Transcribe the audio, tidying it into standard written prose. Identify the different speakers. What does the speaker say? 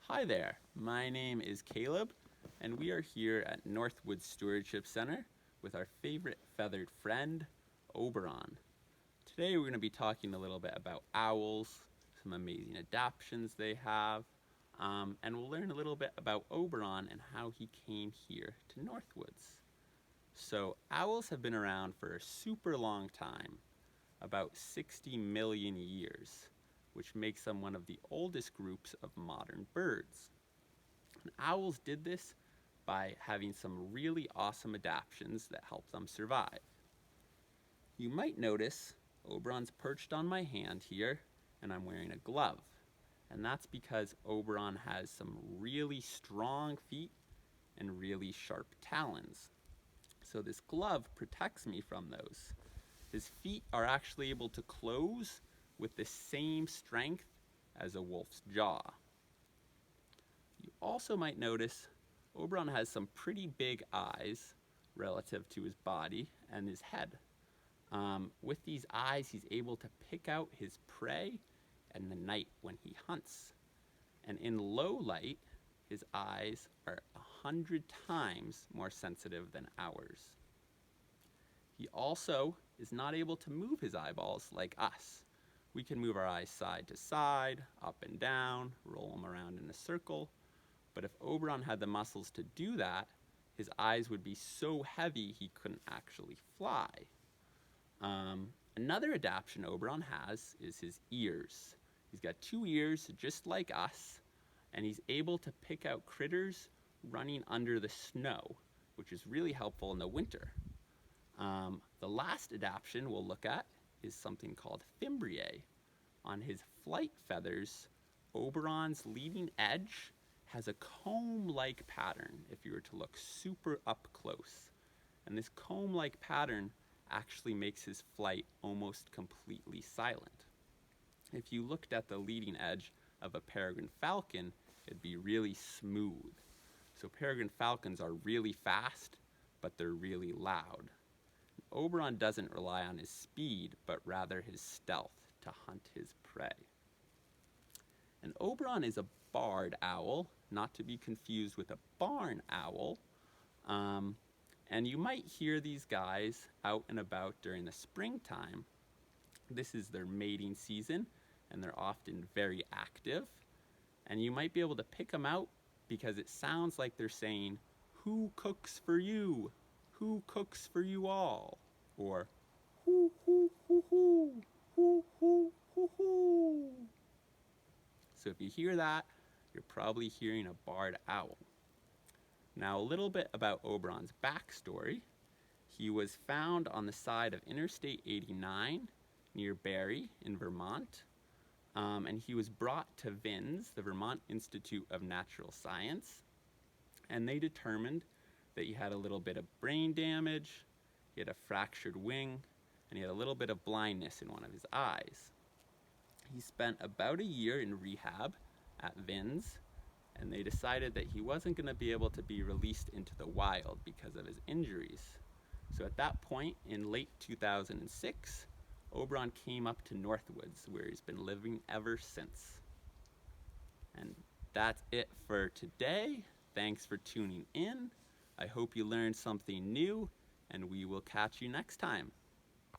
Speaker 1: Hi there, my name is Caleb, and we are here at NorthWoods Stewardship Center with our favorite feathered friend, Oberon. Today we're going to be talking a little bit about owls, some amazing adaptions they have, and we'll learn a little bit about Oberon and how he came here to NorthWoods. So owls have been around for a super long time, about 60 million years, which makes them one of the oldest groups of modern birds. And owls did this by having some really awesome adaptations that help them survive. You might notice Oberon's perched on my hand here, and I'm wearing a glove. And that's because Oberon has some really strong feet and really sharp talons. So this glove protects me from those. His feet are actually able to close with the same strength as a wolf's jaw. You also might notice Oberon has some pretty big eyes relative to his body and his head. With these eyes, he's able to pick out his prey in the night when he hunts. And in low light, his eyes are 100 times more sensitive than ours. He also is not able to move his eyeballs like us. We can move our eyes side to side, up and down, roll them around in a circle. But if Oberon had the muscles to do that, his eyes would be so heavy he couldn't actually fly. Another adaptation Oberon has is his ears. He's got 2 ears just like us, and he's able to pick out critters running under the snow, which is really helpful in the winter. The last adaptation we'll look at is something called fimbriae. On his flight feathers, Oberon's leading edge has a comb-like pattern if you were to look super up close. And this comb-like pattern actually makes his flight almost completely silent. If you looked at the leading edge of a peregrine falcon, it'd be really smooth. So peregrine falcons are really fast, but they're really loud. Oberon doesn't rely on his speed, but rather his stealth to hunt his prey. And Oberon is a barred owl, not to be confused with a barn owl. And you might hear these guys out and about during the springtime. This is their mating season, and they're often very active. And you might be able to pick them out because it sounds like they're saying, "Who cooks for you? Who cooks for you all?" Or "Hoo, hoo, hoo, hoo, hoo, hoo, hoo, hoo." So if you hear that, you're probably hearing a barred owl. Now a little bit about Oberon's backstory. He was found on the side of Interstate 89 near Barrie in Vermont. And he was brought to VINS, the Vermont Institute of Natural Science, and they determined that he had a little bit of brain damage, he had a fractured wing, and he had a little bit of blindness in one of his eyes. He spent about a year in rehab at VINS, and they decided that he wasn't going to be able to be released into the wild because of his injuries. So at that point, in late 2006, Oberon came up to NorthWoods, where he's been living ever since. And that's it for today. Thanks for tuning in. I hope you learned something new, and we will catch you next time.